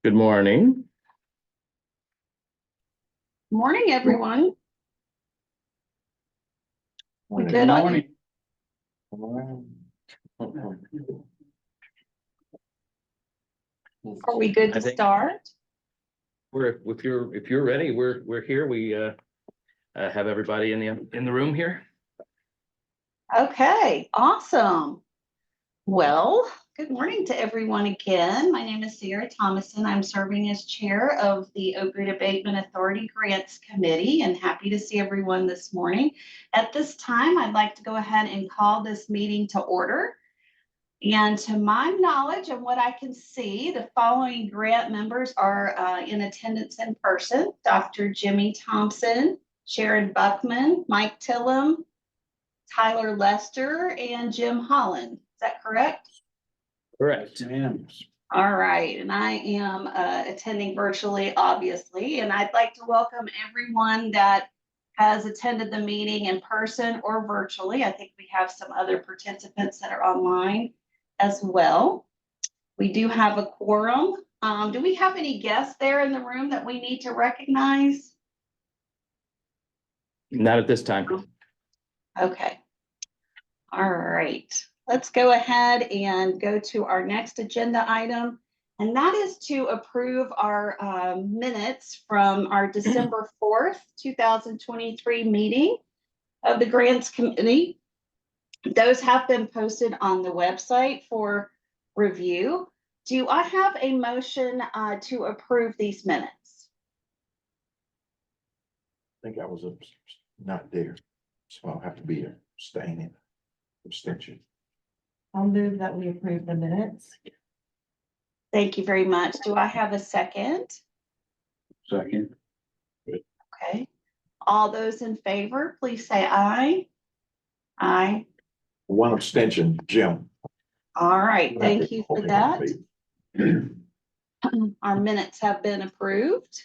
Good morning. Morning, everyone. We Good good on morning. Are we good I to think- start? If you're ready, we're here. We have everybody in the room here. Okay, awesome. Well, good morning to everyone again. My name is Sarah Thomason. I'm serving as chair of the Opioid Abatement Authority Grants Committee and happy to see everyone this morning. At this time, I'd like to go ahead and call this meeting to order. And to my knowledge and what I can see, the following grant members are in attendance in person: Dr. Jimmy Thompson, Sharon Buckman, Mike Tillum, Tyler Lester, and Jim Holland. Is that correct? Correct. Ma'am. All right, and I am attending virtually, obviously, and I'd like to welcome everyone that has attended the meeting in person or virtually. I think we have some other participants that are online as well. We do have a quorum. Do we have any guests there in the room that we need to recognize? Not at this time. Okay. All right. Let's go ahead and go to our next agenda item, and that is to approve our minutes from our December 4th, 2023 meeting of the Grants Committee. Those have been posted on the website for review. Do I have a motion to approve these minutes? I think I was not there, so I'll have to be abstaining. Abstention. I'll move that we approve the minutes. Thank you very much. Do I have a second? Second. Okay. All those in favor, please say aye. Aye. One abstention, Jim. All right, thank you for that. Our minutes have been approved.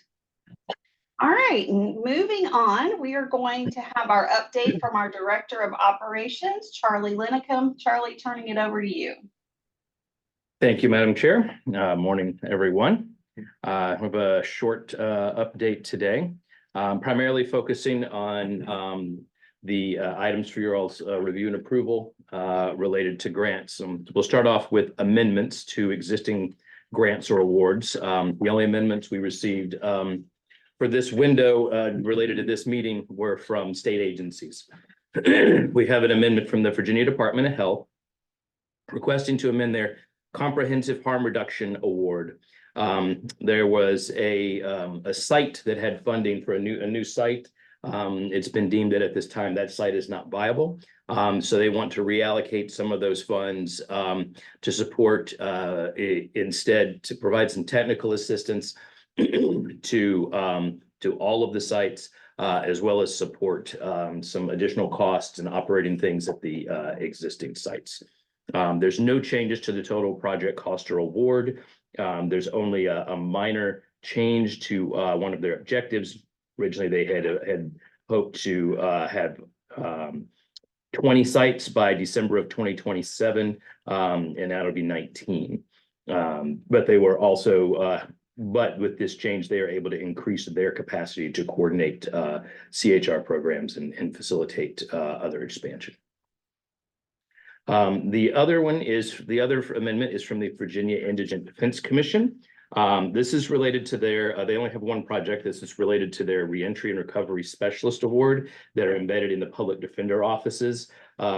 All right, moving on, we are going to have our update from our Director of Operations, Charlie Linicum. Charlie, turning it over to you. Thank you, Madam Chair. Morning, everyone. I have a short update today, primarily focusing on the items for your all's review and approval related to grants. We'll start off with amendments to existing grants or awards. The only amendments we received for this window related to this meeting were from state agencies. We have an amendment from the Virginia Department of Health requesting to amend their Comprehensive Harm Reduction Award. There was a site that had funding for a new site. It's been deemed that at this time that site is not viable. So they want to reallocate some of those funds to support instead to provide some technical assistance to all of the sites, as well as support some additional costs and operating things at the existing sites. There's no changes to the total project cost or award. There's only a minor change to one of their objectives. Originally, they had hoped to have 20 sites by December of 2027, and that'll be 19. But they were also, but with this change, they are able to increase their capacity to coordinate CHR programs and facilitate other expansion. The other amendment is from the Virginia Indigent Defense Commission. This is related to their, they only have one project. This is related to their Reentry and Recovery Specialist Award that are embedded in the public defender offices.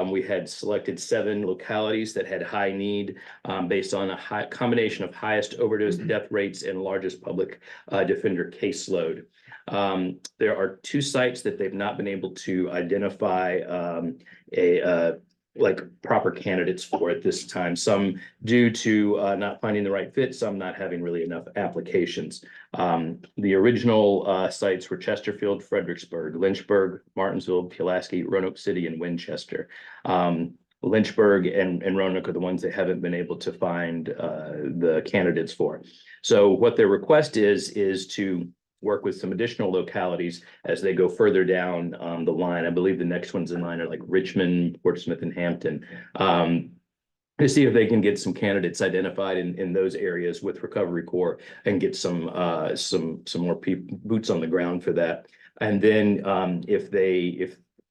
We had selected 7 localities that had high need based on a high combination of highest overdose death rates and largest public defender caseload. There are 2 sites that they've not been able to identify like proper candidates for at this time, some due to not finding the right fit, some not having really enough applications. The original sites were Chesterfield, Fredericksburg, Lynchburg, Martinsville, Pulaski, Roanoke City, and Winchester. Lynchburg and Roanoke are the ones they haven't been able to find the candidates for. So what their request is to work with some additional localities as they go further down the line. I believe the next ones in line are like Richmond, Portsmouth, and Hampton. to see if they can get some candidates identified in those areas with Recovery Corps and get some more people boots on the ground for that. And then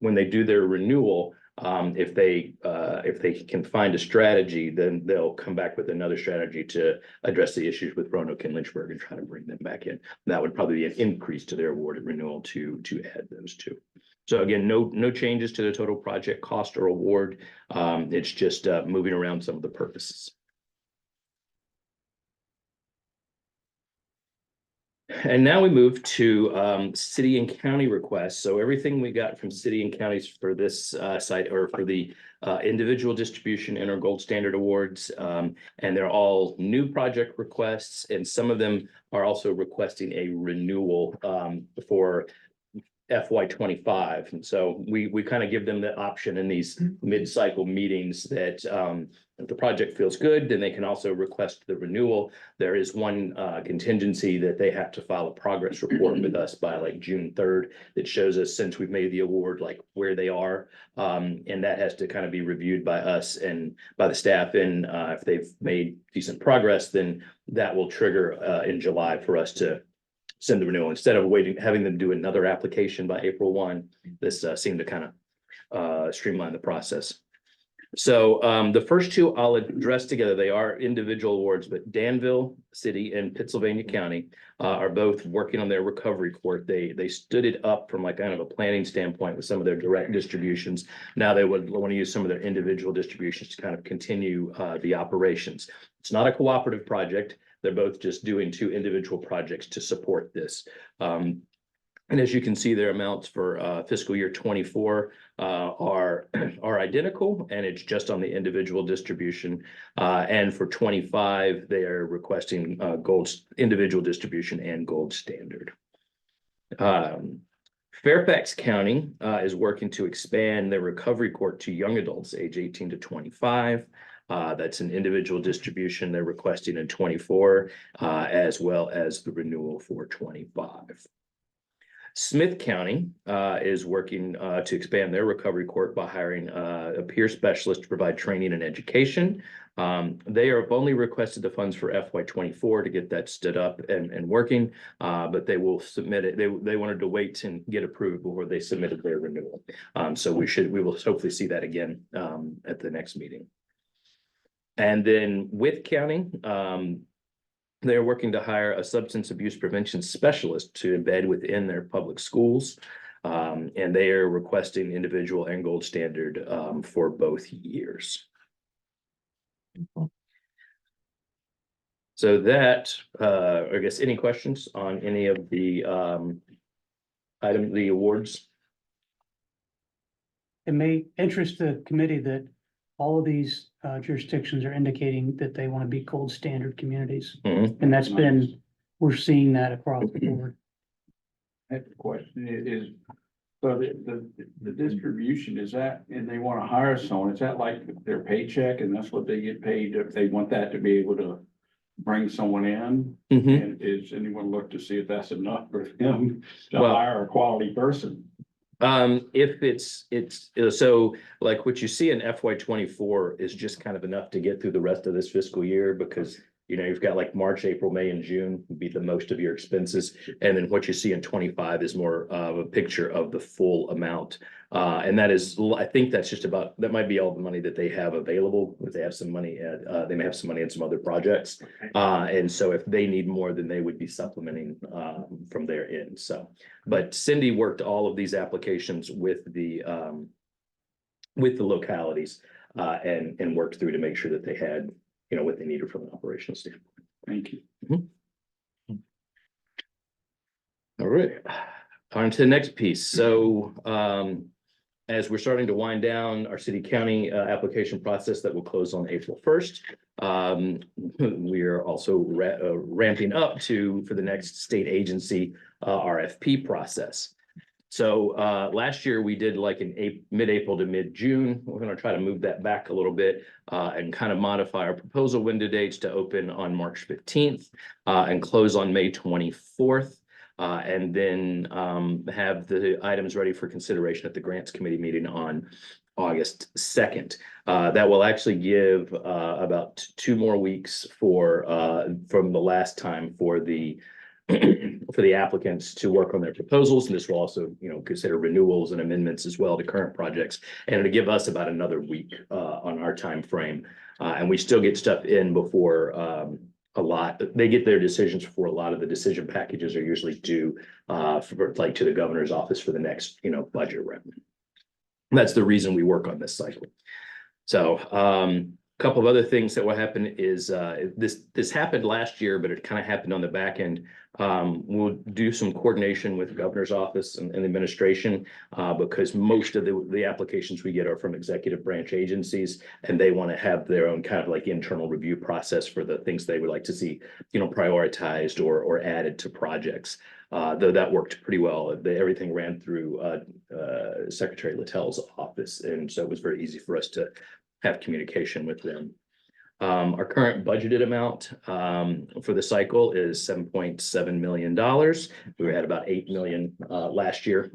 when they do their renewal, if they can find a strategy, then they'll come back with another strategy to address the issues with Roanoke and Lynchburg and try to bring them back in. That would probably be an increase to their awarded renewal to add those two. So again, no changes to the total project cost or award. It's just moving around some of the purposes. And now we move to city and county requests. So everything we got from city and counties for this site, or for the individual distribution and our gold standard awards, and they're all new project requests, and some of them are also requesting a renewal for FY25. And so we kind of give them the option in these mid-cycle meetings that if the project feels good, then they can also request the renewal. There is one contingency that they have to file a progress report with us by like June 3rd that shows us, since we've made the award, like where they are. And that has to kind of be reviewed by us and by the staff. And if they've made decent progress, then that will trigger in July for us to send the renewal instead of having them do another application by April 1. This seemed to kind of streamline the process. So the first two I'll address together. They are individual awards, but Danville City and Pittsylvania County are both working on their recovery court. They stood it up from like kind of a planning standpoint with some of their direct distributions. Now they would want to use some of their individual distributions to kind of continue the operations. It's not a cooperative project. They're both just doing two individual projects to support this. And as you can see, their amounts for fiscal year 24 are identical, and it's just on the individual distribution. And for 25, they are requesting individual distribution and gold standard. Fairfax County is working to expand their recovery court to young adults age 18 to 25. That's an individual distribution they're requesting in 24, as well as the renewal for 25. Smith County is working to expand their recovery court by hiring a peer specialist to provide training and education. They have only requested the funds for FY24 to get that stood up and working, but they will submit it. They wanted to wait and get approved before they submitted their renewal. So we will hopefully see that again at the next meeting. And then Wythe County, they're working to hire a substance abuse prevention specialist to embed within their public schools. And they are requesting individual and gold standard for both years. So that, I guess, any questions on any of the the awards? It may interest the committee that all of these jurisdictions are indicating that they want to be gold standard communities. Mhm. And that's been, we're seeing that across the board. I have a question is, so the distribution, is that, and they want to hire someone, is that like their paycheck and that's what they get paid if they want that to be able to bring someone in? Mhm. And is anyone look to see if that's enough for them to Well- hire a quality person? If it's so like what you see in FY24 is just kind of enough to get through the rest of this fiscal year, because you've got like March, April, May, and June would be the most of your expenses. And then what you see in 25 is more of a picture of the full amount. And that is, I think that's just about, that might be all the money that they have available. If they have some money at, they may have some money in some other projects. And so if they need more, then they would be supplementing from their end. So, but Cindy worked all of these applications with the localities and worked through to make sure that they had what they needed from an operational standpoint. Thank you. All right, on to the next piece. So as we're starting to wind down our city county application process that will close on April 1st, we are also ramping up for the next state agency RFP process. So last year we did like in mid-April to mid-June. We're going to try to move that back a little bit and kind of modify our proposal window dates to open on March 15th and close on May 24th. And then have the items ready for consideration at the grants committee meeting on August 2nd. That will actually give about 2 more weeks for from the last time for the for the applicants to work on their proposals. And this will also, consider renewals and amendments as well to current projects. And it'll give us about another week on our time frame. And we still get stuff in before they get their decisions before a lot of the decision packages are usually due to the governor's office for the next, budget round. That's the reason we work on this cycle. So a couple of other things that will happen is this happened last year, but it kind of happened on the back end. We'll do some coordination with the governor's office and the administration because most of the applications we get are from executive branch agencies, and they want to have their own kind of like internal review process for the things they would like to see, prioritized or added to projects. Though that worked pretty well. Everything ran through Secretary Littell's office, and so it was very easy for us to have communication with them. Our current budgeted amount for the cycle is $7.7 million. We had about 8 million last year.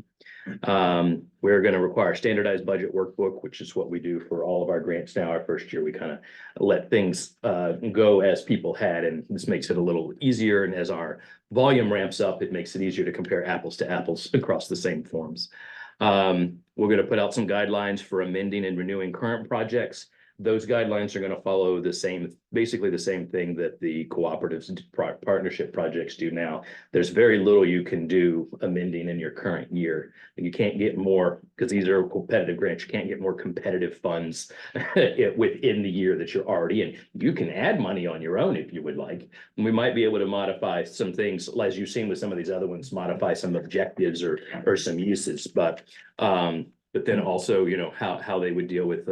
We're going to require a standardized budget workbook, which is what we do for all of our grants now. Our first year, we kind of let things go as people had, and this makes it a little easier. And as our volume ramps up, it makes it easier to compare apples to apples across the same forms. We're going to put out some guidelines for amending and renewing current projects. Those guidelines are going to follow basically the same thing that the cooperatives and partnership projects do now. There's very little you can do amending in your current year. And you can't get more, because these are competitive grants, you can't get more competitive funds within the year that you're already in. You can add money on your own if you would like. And we might be able to modify some things, as you've seen with some of these other ones, modify some objectives or some uses. But then also, how they would deal with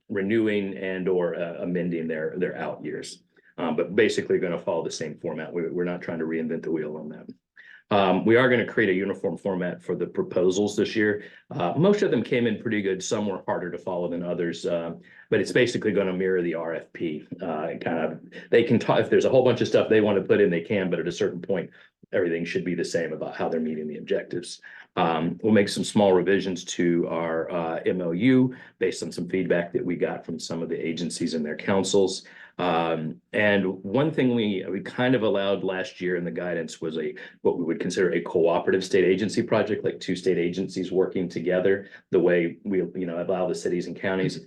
renewing and or amending their out years. But basically going to follow the same format. We're not trying to reinvent the wheel on that. We are going to create a uniform format for the proposals this year. Most of them came in pretty good. Some were harder to follow than others, but it's basically going to mirror the RFP. They can talk, if there's a whole bunch of stuff they want to put in, they can, but at a certain point, everything should be the same about how they're meeting the objectives. We'll make some small revisions to our MOU based on some feedback that we got from some of the agencies and their councils. And one thing we kind of allowed last year in the guidance was what we would consider a cooperative state agency project, like two state agencies working together, the way we allow the cities and counties.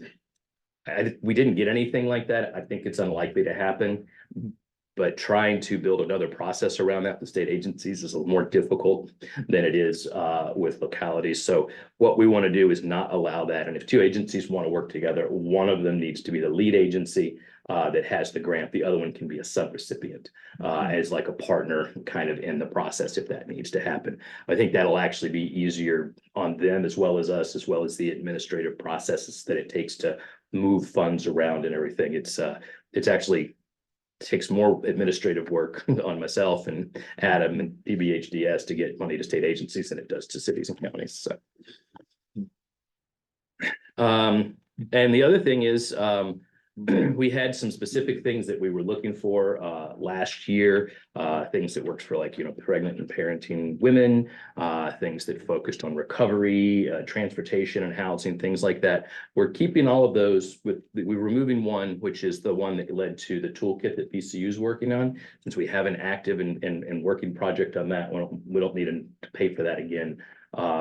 We didn't get anything like that. I think it's unlikely to happen. But trying to build another process around that, the state agencies, is a little more difficult than it is with localities. So what we want to do is not allow that. And if two agencies want to work together, one of them needs to be the lead agency that has the grant. The other one can be a subrecipient as like a partner kind of in the process if that needs to happen. I think that'll actually be easier on them as well as us, as well as the administrative processes that it takes to move funds around and everything. It's actually takes more administrative work on myself and Adam and PBHDS to get money to state agencies than it does to cities and counties. So, and the other thing is, we had some specific things that we were looking for last year, things that works for pregnant and parenting women, things that focused on recovery, transportation and housing, things like that. We're keeping all of those. We're removing one, which is the one that led to the toolkit that VCU is working on. Since we have an active and working project on that, we don't need to pay for that again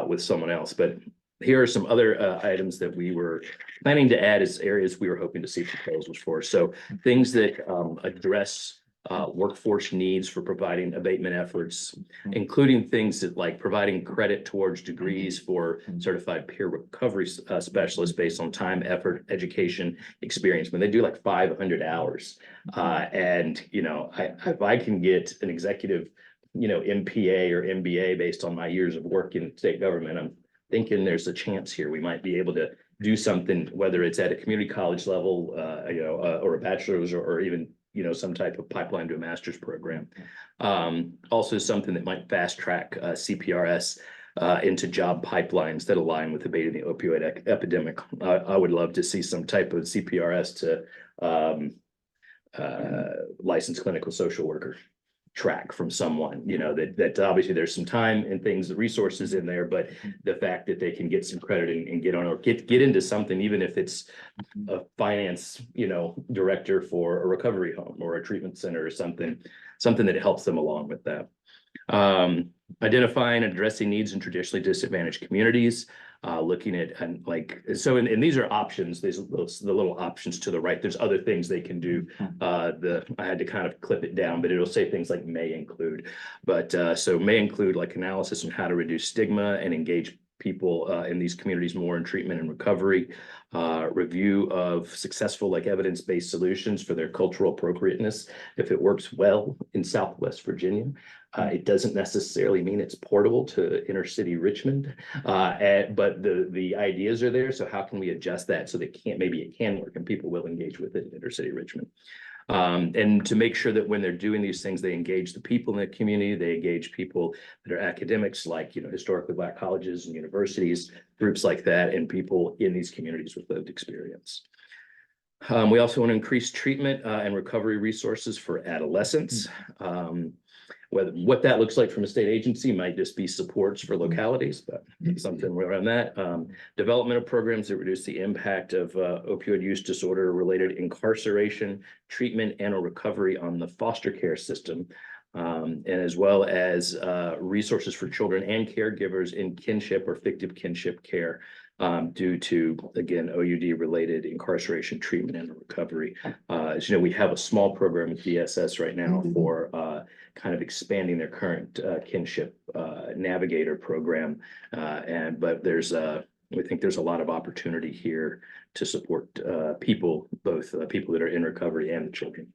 with someone else. But here are some other items that we were planning to add as areas we were hoping to see proposals for. So things that address workforce needs for providing abatement efforts, including things that like providing credit towards degrees for certified peer recovery specialists based on time, effort, education, experience. When they do like 500 hours, and if I can get an executive, MPA or MBA based on my years of work in state government, I'm thinking there's a chance here we might be able to do something, whether it's at a community college level, or a bachelor's or even, some type of pipeline to a master's program. Also something that might fast track CPRS into job pipelines that align with abating the opioid epidemic. I would love to see some type of CPRS to licensed clinical social worker. track from someone, that obviously there's some time and things, the resources in there, but the fact that they can get some credit and get on or get into something, even if it's a finance, director for a recovery home or a treatment center or something that helps them along with that. Identifying and addressing needs in traditionally disadvantaged communities, looking at and these are options. These the little options to the right. There's other things they can do. I had to kind of clip it down, but it'll say things like may include. But so may include like analysis on how to reduce stigma and engage people in these communities more in treatment and recovery, review of successful evidence-based solutions for their cultural appropriateness. If it works well in Southwest Virginia, it doesn't necessarily mean it's portable to inner city Richmond, but the ideas are there. So how can we adjust that so that maybe it can work and people will engage with it in inner city Richmond? And to make sure that when they're doing these things, they engage the people in the community, they engage people that are academics, like, historically Black colleges and universities, groups like that, and people in these communities with lived experience. We also want to increase treatment and recovery resources for adolescents. What that looks like from a state agency might just be supports for localities, but something around that. Development of programs that reduce the impact of opioid use disorder related incarceration, treatment, and or recovery on the foster care system, and as well as resources for children and caregivers in kinship or fictive kinship care due to, again, OUD related incarceration, treatment, and recovery. As you know, we have a small program with DSS right now for kind of expanding their current kinship navigator program. But we think there's a lot of opportunity here to support people, both people that are in recovery and the children.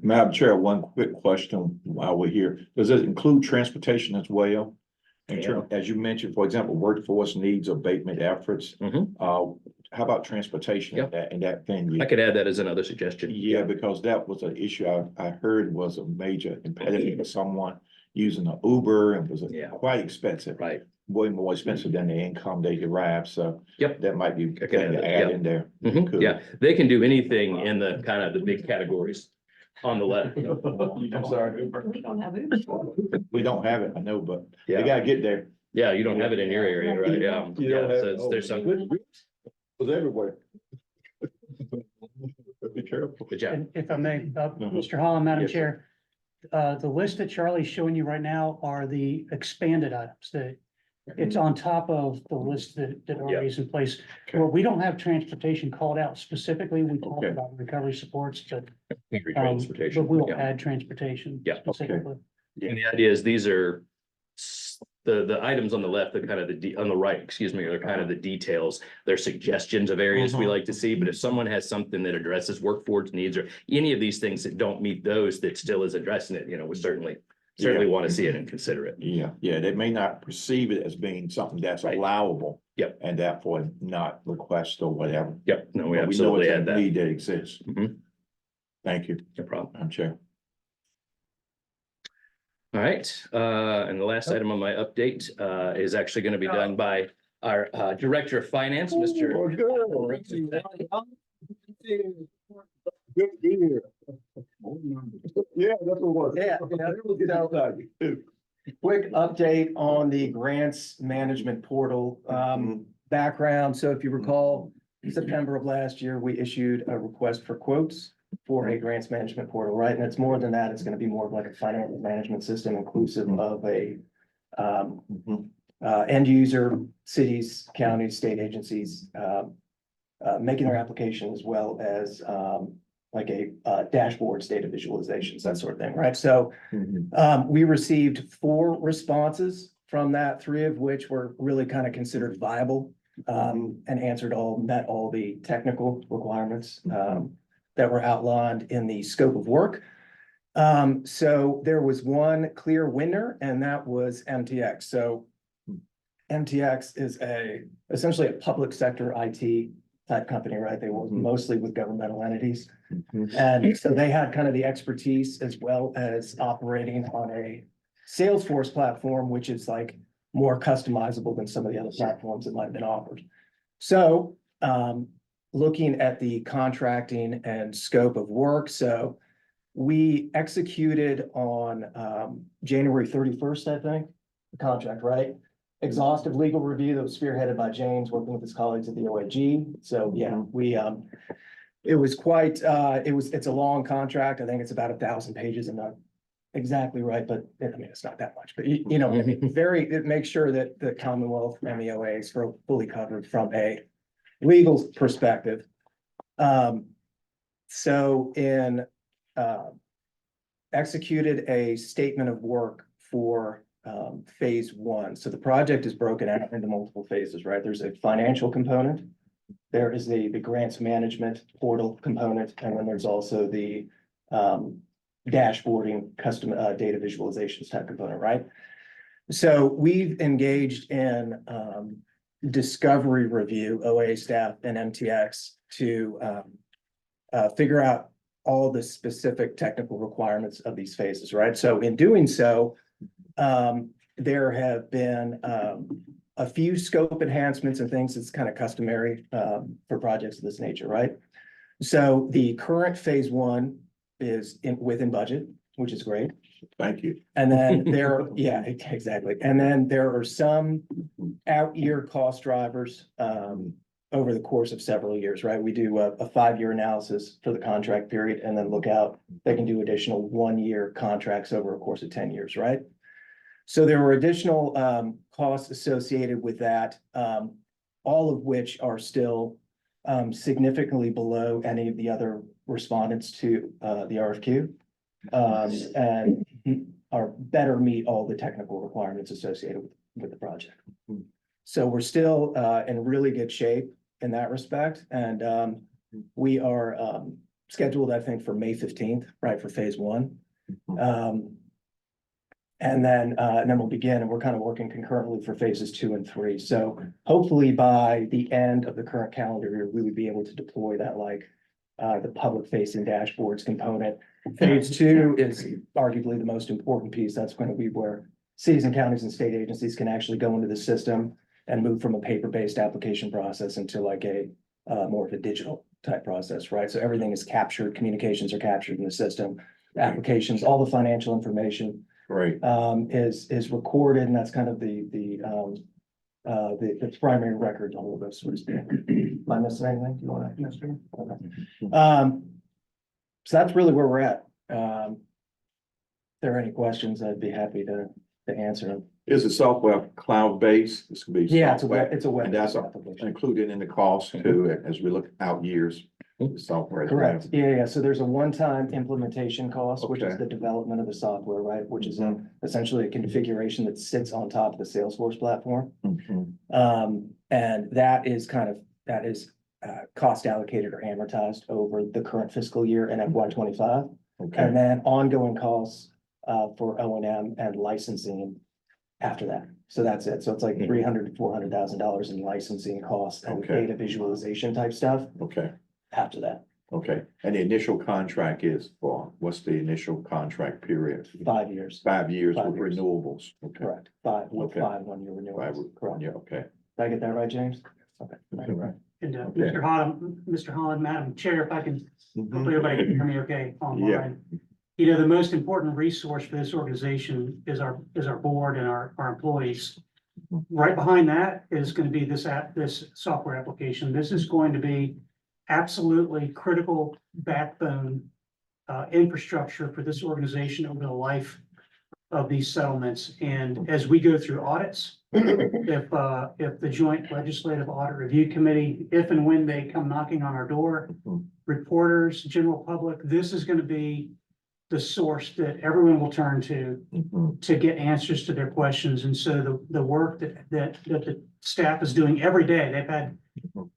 Madam Chair, one quick question while we're here. Does it include transportation as well? As you mentioned, for example, workforce needs abatement efforts. How about transportation in that venue? I could add that as another suggestion. Yeah, because that was an issue I heard was a major impediment for someone using an Uber, and was quite expensive. Right. Way more expensive than the income they derive. So that might be I can add in there. Yeah, they can do anything in the kind of the big categories on the left. I'm sorry. We don't have Uber. We don't have it, I know, but they gotta get there. Yeah, you don't have it in your area, right? Yeah. So there's some. Was everywhere. Be careful. Good job. And if I may, Mr. Holland, Madam Yes, Chair, the list that Charlie's showing you right now are the expanded items that it's on top of the list that already is in place. Okay. Well, we don't have transportation called out specifically. We talked Okay. about recovery supports, but Transportation. but we will Yeah. add transportation. Yeah. Specifically. And the idea is these are the items on the left, the kind of on the right, excuse me, are kind of the details. They're suggestions of areas we like to see, but if someone has something that addresses workforce needs or any of these things that don't meet those, that still is addressing it, we certainly want to see it and consider it. Yeah, they may not perceive it as being something that's Right. allowable. Yep. And therefore not request or whatever. Yep, no, we But absolutely know add it's a that. need that exists. Mhm. Thank you, No problem. Madam Chair. All right, and the last item on my update is actually going to be done by our Director of Finance, Mr. Good to be here. Yeah, that's what Quick update on the grants management portal background. So if you recall, September of last year, we issued a request for quotes for a grants management portal, right? And it's more than that. It's going to be more of like a financial management system inclusive of a end user, cities, counties, state agencies making their application, as well as like a dashboards, data visualizations, that sort of thing, right? So we received 4 responses from that, 3 of which were really kind of considered viable and met all the technical requirements that were outlined in the scope of work. So there was one clear winner, and that was MTX. So MTX is essentially a public sector IT type company, right? They work mostly with governmental entities. And so they had kind of the expertise as well as operating on a Salesforce platform, which is like more customizable than some of the other platforms that might have been offered. So looking at the contracting and scope of work, so we executed on, January 31st, I think, the contract, right? Exhaustive legal review that was spearheaded by James, working with his colleagues at the OAG. So, yeah, it was quite, it's a long contract. I think it's about 1,000 pages. I'm not exactly right, but I mean, it's not that much, but you know, it makes sure that the Commonwealth MEOA is fully covered from a legal perspective. So executed a statement of work for phase one. So the project is broken out into multiple phases, right? There's a financial component. There is the grants management portal component, and then there's also the dashboarding, custom data visualizations type component, right? So we've engaged in discovery review, OAA staff and MTX to figure out all the specific technical requirements of these phases, right? So in doing so, there have been a few scope enhancements and things that's kind of customary for projects of this nature, right? So the current phase one is within budget, which is great. Thank you. And then yeah, exactly. And then there are some out year cost drivers over the course of several years, right? We do a 5-year analysis for the contract period and then look out, they can do additional 1-year contracts over a course of 10 years, right? So there were additional costs associated with that, all of which are still significantly below any of the other respondents to the RFQ. And are better meet all the technical requirements associated with the project. So we're still in really good shape in that respect. And we are scheduled, I think, for May 15th, right, for phase one. And then we'll begin, and we're kind of working concurrently for phases 2 and 3. So hopefully by the end of the current calendar year, we would be able to deploy that, like the public facing dashboards component. Phase 2 is arguably the most important piece. That's going to be where cities and counties and state agencies can actually go into the system and move from a paper-based application process into like a more of a digital type process, right? So everything is captured, communications are captured in the system, applications, all the financial information. Great. Is recorded, and that's kind of the primary record to hold us. Am I missing anything? Do you want to? Okay. So that's really where we're at. If there are any questions, I'd be happy to answer them. Is the software cloud-based? This could be. Yeah, it's software, a web and that's application. included in the cost too, as we look out years. The software. as well. Correct. Yeah. So there's a one-time implementation cost, which is Okay. the development of the software, right? Which is essentially a configuration that sits on top of the Salesforce platform. And that is cost allocated or amortized over the current fiscal year in FY25. Okay, And then ongoing costs for O&M and licensing after that. So that's it. So it's like $300,000 to $400,000 in licensing costs and Okay. data visualization type stuff okay, after that. okay. And the initial contract is for, what's the initial contract period? 5 years. 5 years 5 with years. renewables. Okay. Correct. 5 Okay. 1-year 5 renewals. with, Correct. yeah, okay. Did I get that right, James? Okay. Right. And Okay. Mr. Holland, Madam Chair, if I can, Mhm. hopefully everybody can hear me okay online. You know, the most important resource for this organization is our board and our employees. Right behind that is going to be this software application. This is going to be absolutely critical backbone infrastructure for this organization over the life of these settlements. And as we go through audits, if the Joint Legislative Audit Review Committee, if and when they come knocking on our door, reporters, general public, this is going to be the source that everyone will turn to get answers to their questions. And so the work that the staff is doing every day, they've had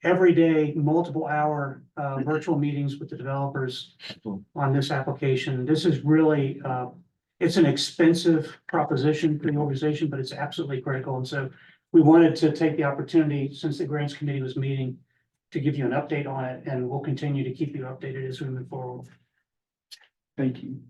every day, multiple hour virtual meetings with the developers on this application. This is really, it's an expensive proposition for the organization, but it's absolutely critical. And so we wanted to take the opportunity, since the grants committee was meeting, to give you an update on it, and we'll continue to keep you updated as we move forward. Thank you.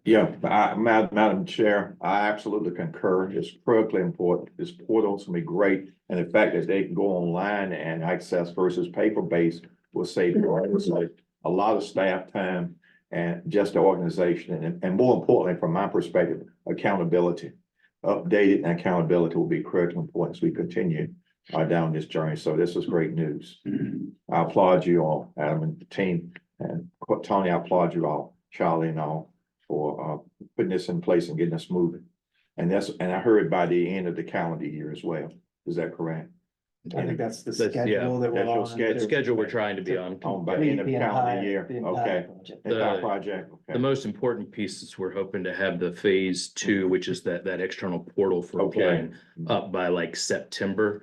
Yeah, Madam Chair, I absolutely concur. It's critically important. This portal's gonna be great. And the fact that they can go online and access versus paper-based will save a lot of staff time and just the organization, and more importantly, from my perspective, accountability. Updated and accountability will be critical important as we continue down this journey. So this is great news. I applaud you all, Adam and the team, and Tony, I applaud you all, Charlie and all, for putting this in place and getting us moving. And I heard by the end of the calendar year as well. Is that correct? I think that's the That's- yeah, schedule that we're that's your on. schedule. The schedule we're trying to be on. By the end of the calendar year, The entire okay. project. Entire project, The okay. most important piece is we're hoping to have the phase two, which is that external portal for Okay. applying up by like September.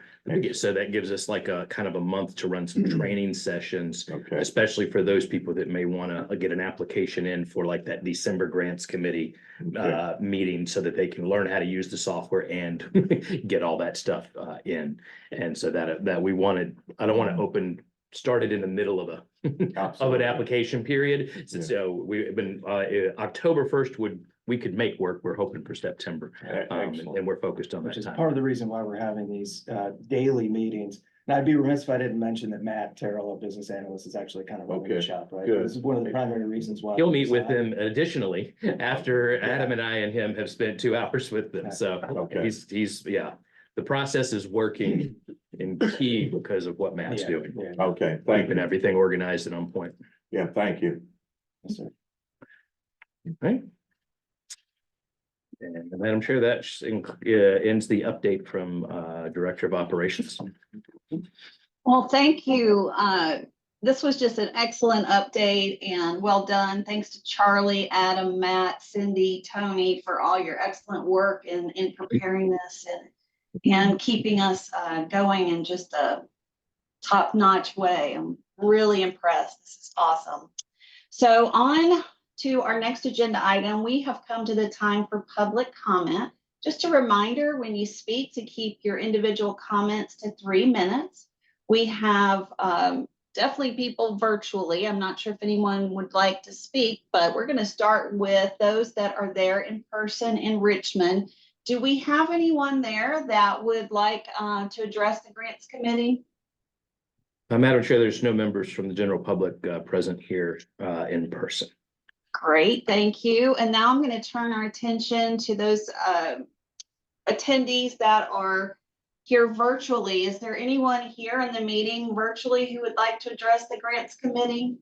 So that gives us like a kind of a month to run some training sessions, Okay, especially for those people that may want to get an application in for like that December grants committee okay. meeting so that they can learn how to use the software and get all that stuff in. And so that we wanted, I don't want to start it in the middle of an Absolutely. application period. Yeah. So we've been, October 1st we could make work. We're hoping for September. Excellent. And we're focused on Which that is time. part of the reason why we're having these daily meetings. And I'd be remiss if I didn't mention that Matt Terrell, our business analyst, is actually kind of running the Okay, shop, right? good. This is one of the primary reasons why. He'll we meet with decided- them additionally after Yeah. Adam and I and him have spent 2 hours with them. So Okay. he's, yeah, the process is working in key because of what Matt's Yeah, doing. yeah. Okay, thank Keeping you. everything organized and on point. Yeah, thank you. Yes, sir. Right. And Madam Chair, that ends the update from Director of Operations. Well, thank you. This was just an excellent update and well done. Thanks to Charlie, Adam, Matt, Cindy, Tony for all your excellent work in preparing this and keeping us going in just a top-notch way. I'm really impressed. This is awesome. So on to our next agenda item, we have come to the time for public comment. Just a reminder, when you speak, to keep your individual comments to 3 minutes. We have definitely people virtually. I'm not sure if anyone would like to speak, but we're going to start with those that are there in person in Richmond. Do we have anyone there that would like to address the grants committee? Madam Chair, there's no members from the general public present here in person. Great, thank you. And now I'm going to turn our attention to those attendees that are here virtually. Is there anyone here in the meeting virtually who would like to address the grants committee?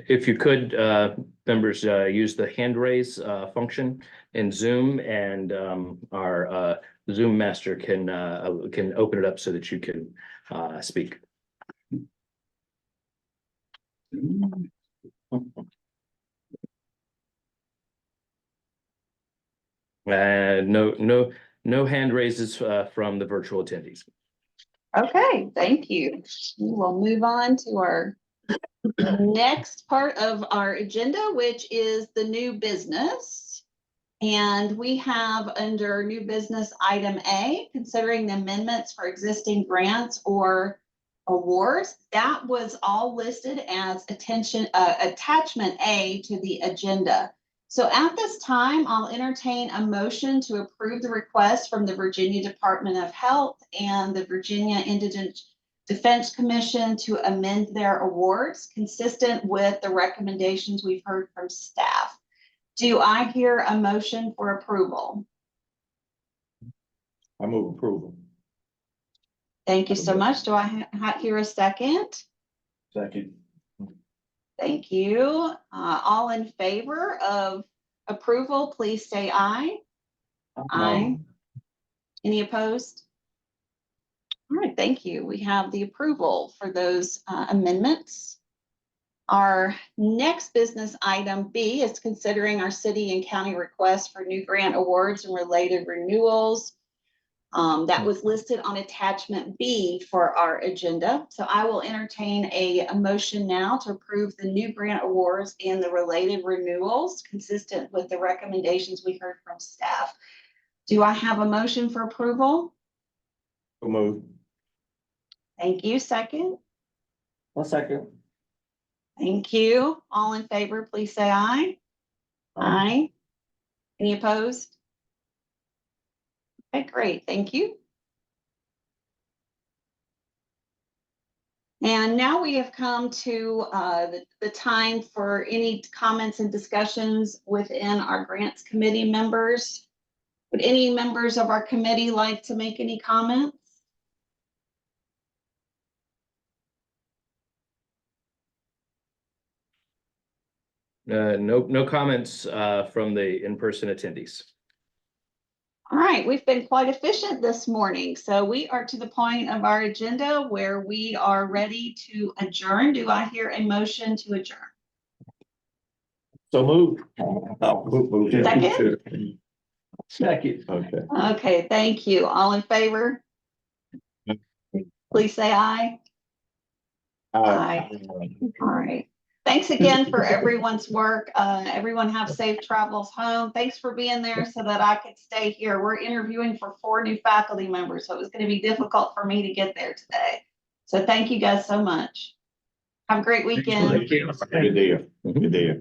If you could, members, use the hand raise function in Zoom, and our Zoom master can open it up so that you can speak. No hand raises from the virtual attendees. Okay, thank you. We will move on to our next part of our agenda, which is the new business. And we have under new business item A, considering the amendments for existing grants or awards. That was all listed as attachment A to the agenda. So at this time, I'll entertain a motion to approve the request from the Virginia Department of Health and the Virginia Indigent Defense Commission to amend their awards consistent with the recommendations we've heard from staff. Do I hear a motion for approval? I move approval. Thank you so much. Do I hear a second? Second. Thank you. All in favor of approval, please say aye. Aye. Any opposed? All right, thank you. We have the approval for those amendments. Our next business item B is considering our city and county requests for new grant awards and related renewals. That was listed on attachment B for our agenda. So I will entertain a motion now to approve the new grant awards and the related renewals consistent with the recommendations we heard from staff. Do I have a motion for approval? So move. Thank you. Second. One second. Thank you. All in favor, please say aye. Aye. Any opposed? Okay, great. Thank you. And now we have come to the time for any comments and discussions within our grants committee members. Would any members of our committee like to make any comments? No comments from the in-person attendees. All right, we've been quite efficient this morning. So we are to the point of our agenda where we are ready to adjourn. Do I hear a motion to adjourn? So move. Move. Second? Second. Okay. Okay, thank you. All in favor? Please say aye. Aye. All right. Thanks again for everyone's work. Everyone have safe travels home. Thanks for being there so that I could stay here. We're interviewing for 4 new faculty members, so it was going to be difficult for me to get there today. So thank you guys so much. Have a great weekend. Good deal. Good deal.